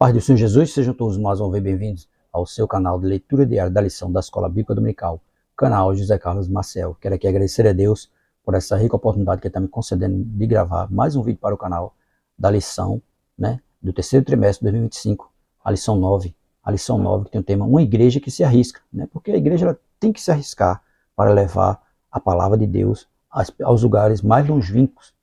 Paz do Senhor Jesus, sejam todos mais uma vez bem-vindos ao seu canal de leitura diária da lição da Escola Bíblica Dominical, canal José Carlos Maciel. Quero aqui agradecer a Deus por essa rica oportunidade que ele está me concedendo de gravar mais um vídeo para o canal da lição, do terceiro trimestre de 2025, a lição 9. A lição 9 que tem o tema Uma Igreja que se arrisca, porque a igreja ela tem que se arriscar para levar a palavra de Deus aos lugares mais longínquos,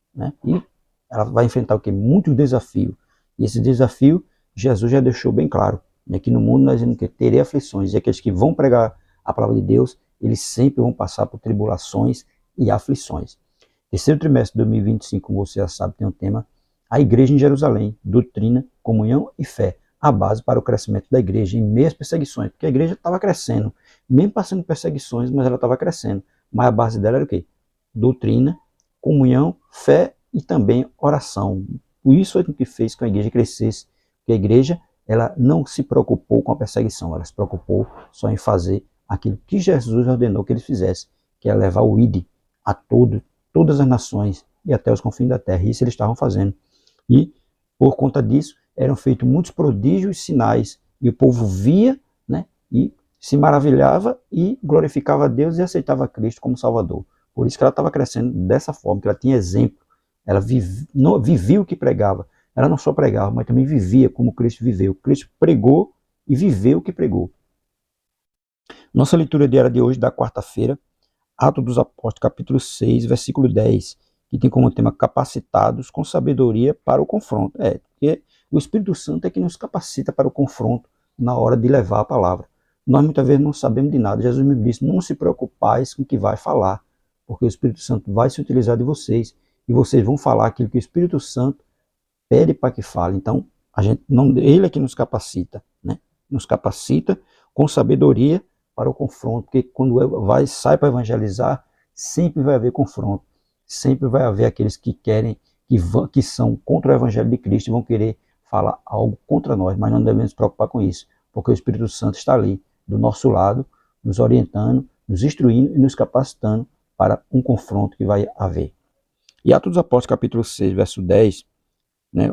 e ela vai enfrentar o que? Muitos desafios. E esse desafio Jesus já deixou bem claro, que no mundo nós teremos aflições, e aqueles que vão pregar a palavra de Deus, eles sempre vão passar por tribulações e aflições. Terceiro trimestre de 2025, como você já sabe, tem um tema, a igreja em Jerusalém, doutrina, comunhão e fé, a base para o crescimento da igreja em meio às perseguições, porque a igreja estava crescendo, mesmo passando perseguições, mas ela estava crescendo, mas a base dela era o quê? Doutrina, comunhão, fé e também oração. Isso é o que fez com que a igreja crescesse. Porque a igreja ela não se preocupou com a perseguição, ela se preocupou só em fazer aquilo que Jesus ordenou que eles fizessem, que é levar o ID a todas as nações e até os confins da terra. Isso eles estavam fazendo. E por conta disso eram feitos muitos prodígios e sinais, e o povo via, e se maravilhava e glorificava a Deus e aceitava Cristo como Salvador. Por isso que ela estava crescendo dessa forma, que ela tinha exemplo, ela vivia o que pregava. Ela não só pregava, mas também vivia como Cristo viveu. Cristo pregou e viveu o que pregou. Nossa leitura diária de hoje, da quarta-feira, Atos dos Apóstolos, capítulo 6, versículo 10, que tem como tema capacitados com sabedoria para o confronto. Porque o Espírito Santo é que nos capacita para o confronto na hora de levar a palavra. Nós muitas vezes não sabemos de nada. Jesus me disse, não se preocupais com o que vai falar, porque o Espírito Santo vai se utilizar de vocês, e vocês vão falar aquilo que o Espírito Santo pede para que fale. Então, ele é que nos capacita, nos capacita com sabedoria para o confronto, porque quando sai para evangelizar, sempre vai haver confronto, sempre vai haver aqueles que querem, que são contra o evangelho de Cristo e vão querer falar algo contra nós, mas não devemos nos preocupar com isso, porque o Espírito Santo está ali, do nosso lado, nos orientando, nos instruindo e nos capacitando para um confronto que vai haver. E Atos dos Apóstolos, capítulo 6, verso 10,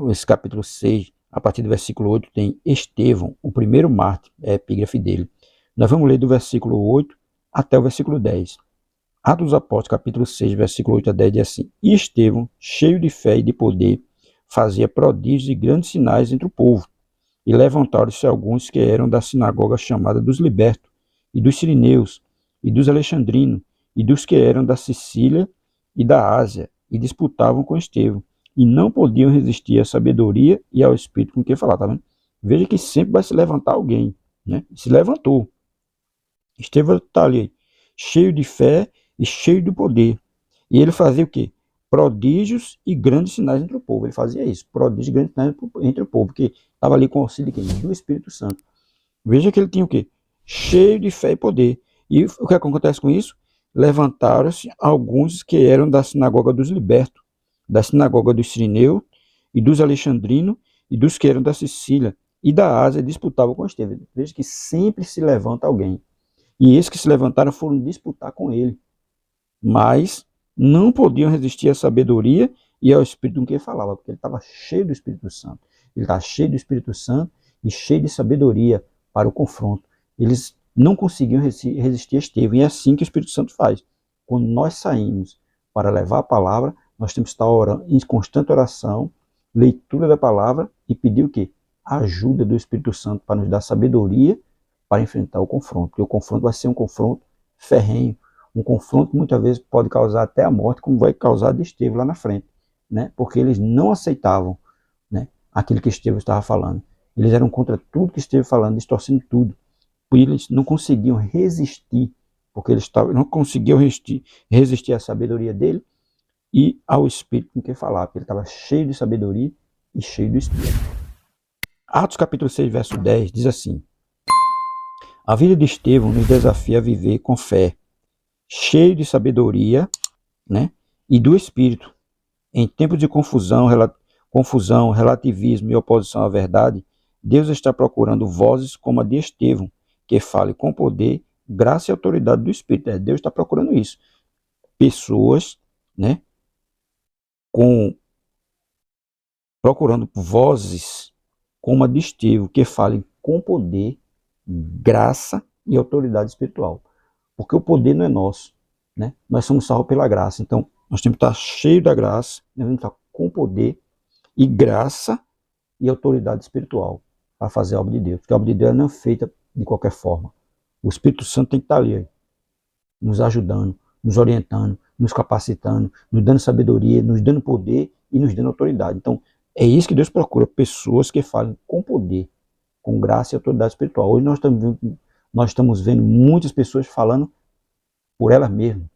esse capítulo 6, a partir do versículo 8, tem Estevão, o primeiro mártir, é a epígrafe dele. Nós vamos ler do versículo 8 até o versículo 10. Atos dos Apóstolos, capítulo 6, versículo 8 a 10, diz assim: E Estevão, cheio de fé e de poder, fazia prodígios e grandes sinais entre o povo. E levantaram-se alguns que eram da sinagoga chamada dos libertos, e dos sirineus, e dos alexandrinos, e dos que eram da Sicília e da Ásia, e disputavam com Estevão. E não podiam resistir à sabedoria e ao Espírito com que falar, tá vendo? Veja que sempre vai se levantar alguém, Se levantou. Estevão está ali, cheio de fé e cheio de poder. E ele fazia o quê? Prodígios e grandes sinais entre o povo. Ele fazia isso, prodígios e grandes sinais entre o povo, porque estava ali com o auxílio de quem? Do Espírito Santo. Veja que ele tinha o quê? Cheio de fé e poder. E o que acontece com isso? Levantaram-se alguns que eram da sinagoga dos libertos, da sinagoga dos sirineus e dos alexandrinos e dos que eram da Sicília e da Ásia, disputavam com Estevão. Veja que sempre se levanta alguém. E esses que se levantaram foram disputar com ele, mas não podiam resistir à sabedoria e ao Espírito com que ele falava, porque ele estava cheio do Espírito Santo. Ele estava cheio do Espírito Santo e cheio de sabedoria para o confronto. Eles não conseguiam resistir a Estevão, e é assim que o Espírito Santo faz. Quando nós saímos para levar a palavra, nós temos que estar orando, em constante oração, leitura da palavra e pedir o quê? A ajuda do Espírito Santo para nos dar sabedoria para enfrentar o confronto. Porque o confronto vai ser um confronto ferrenho, um confronto que muitas vezes pode causar até a morte, como vai causar de Estevão lá na frente, porque eles não aceitavam, aquilo que Estevão estava falando. Eles eram contra tudo que Estevão falando, distorcendo tudo. E eles não conseguiam resistir, porque eles não conseguiam resistir à sabedoria dele e ao Espírito com que falava, porque ele estava cheio de sabedoria e cheio do Espírito. Atos capítulo 6, verso 10, diz assim: A vida de Estevão nos desafia a viver com fé, cheio de sabedoria, e do Espírito. Em tempos de confusão, relativismo e oposição à verdade, Deus está procurando vozes como a de Estevão, que fale com poder, graça e autoridade do Espírito. Deus está procurando isso. Pessoas, procurando vozes como a de Estevão, que falem com poder, graça e autoridade espiritual. Porque o poder não é nosso, né? Nós somos salvos pela graça. Então, nós temos que estar cheio da graça, nós temos que estar com poder e graça e autoridade espiritual para fazer a obra de Deus. Porque a obra de Deus não é feita de qualquer forma. O Espírito Santo tem que estar ali, nos ajudando, nos orientando, nos capacitando, nos dando sabedoria, nos dando poder e nos dando autoridade. Então, é isso que Deus procura, pessoas que falem com poder, com graça e autoridade espiritual. Hoje nós estamos vendo muitas pessoas falando por elas mesmas.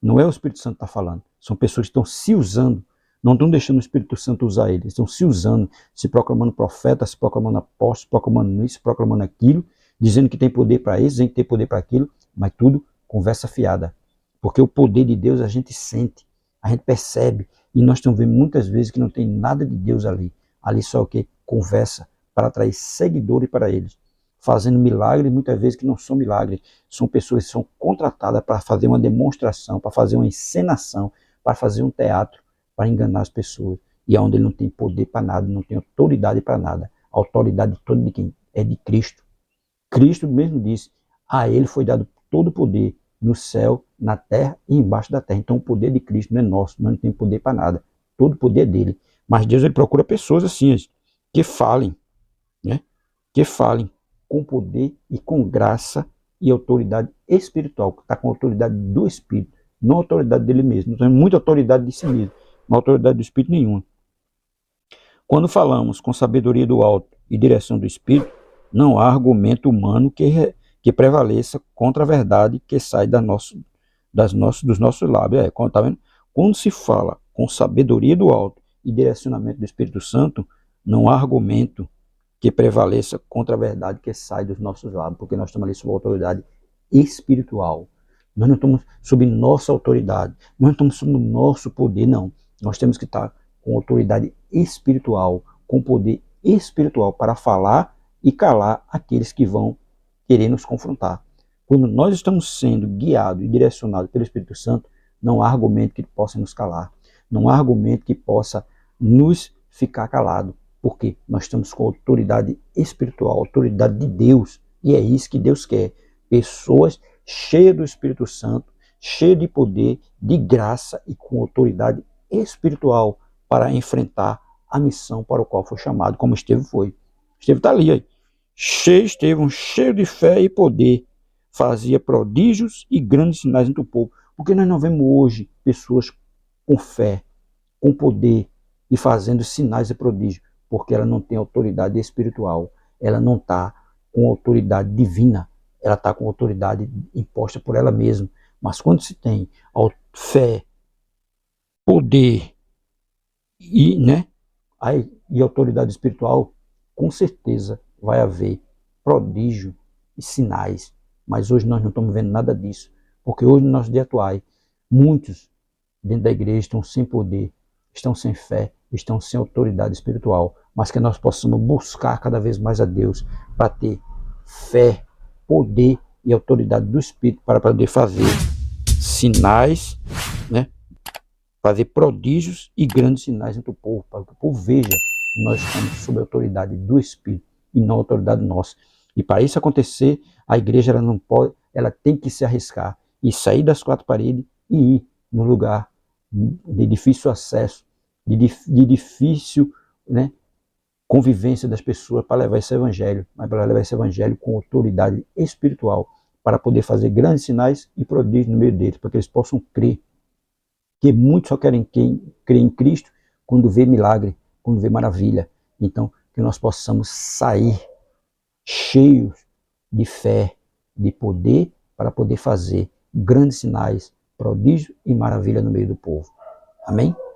Não é o Espírito Santo que está falando, são pessoas que estão se usando, não estão deixando o Espírito Santo usar eles, estão se usando, se proclamando profeta, se proclamando apóstolo, se proclamando isso, se proclamando aquilo, dizendo que tem poder para isso, dizendo que tem poder para aquilo, mas tudo conversa fiada. Porque o poder de Deus a gente sente, a gente percebe, e nós estamos vendo muitas vezes que não tem nada de Deus ali. Ali só o que? Conversa para atrair seguidores para eles, fazendo milagres muitas vezes que não são milagres, são pessoas que são contratadas para fazer uma demonstração, para fazer uma encenação, para fazer um teatro, para enganar as pessoas. E é onde ele não tem poder para nada, não tem autoridade para nada. A autoridade toda de quem? É de Cristo. Cristo mesmo disse, a ele foi dado todo o poder no céu, na terra e embaixo da terra. Então o poder de Cristo não é nosso, nós não temos poder para nada. Todo o poder é dele. Mas Deus ele procura pessoas assim, que falem, né? Que falem com poder e com graça e autoridade espiritual, que está com a autoridade do Espírito, não a autoridade dele mesmo. Não tem muita autoridade de si mesmo, não autoridade do Espírito nenhuma. Quando falamos com sabedoria do alto e direção do Espírito, não há argumento humano que prevaleça contra a verdade que sai dos nossos lábios. Tá vendo? Quando se fala com sabedoria do alto e direcionamento do Espírito Santo, não há argumento que prevaleça contra a verdade que sai dos nossos lábios, porque nós estamos ali sob autoridade espiritual. Nós não estamos sob nossa autoridade, nós não estamos sob o nosso poder, não. Nós temos que estar com autoridade espiritual, com poder espiritual para falar e calar aqueles que vão querer nos confrontar. Quando nós estamos sendo guiados e direcionados pelo Espírito Santo, não há argumento que possa nos calar, não há argumento que possa nos ficar calado, porque nós estamos com autoridade espiritual, autoridade de Deus, e é isso que Deus quer. Pessoas cheias do Espírito Santo, cheias de poder, de graça e com autoridade espiritual para enfrentar a missão para o qual foi chamado, como Estevão foi. Estevão está ali, Estevão cheio de fé e poder, fazia prodígios e grandes sinais entre o povo. Porque nós não vemos hoje pessoas com fé, com poder e fazendo sinais e prodígios, porque ela não tem autoridade espiritual, ela não está com autoridade divina, ela está com autoridade imposta por ela mesma. Mas quando se tem fé, poder e autoridade espiritual, com certeza vai haver prodígio e sinais. Mas hoje nós não estamos vendo nada disso, porque hoje no nosso dia atual, muitos dentro da igreja estão sem poder, estão sem fé, estão sem autoridade espiritual, mas que nós possamos buscar cada vez mais a Deus para ter fé, poder e autoridade do Espírito para poder fazer sinais, né? Fazer prodígios e grandes sinais entre o povo, para que o povo veja que nós estamos sob a autoridade do Espírito e não a autoridade nossa. E para isso acontecer, a igreja ela tem que se arriscar e sair das quatro paredes e ir no lugar de difícil acesso, de difícil, né, convivência das pessoas para levar esse evangelho, mas para levar esse evangelho com autoridade espiritual, para poder fazer grandes sinais e prodígios no meio deles, para que eles possam crer. Porque muitos só querem crer em Cristo quando vê milagre, quando vê maravilha. Então, que nós possamos sair cheios de fé, de poder, para poder fazer grandes sinais, prodígios e maravilha no meio do povo. Amém?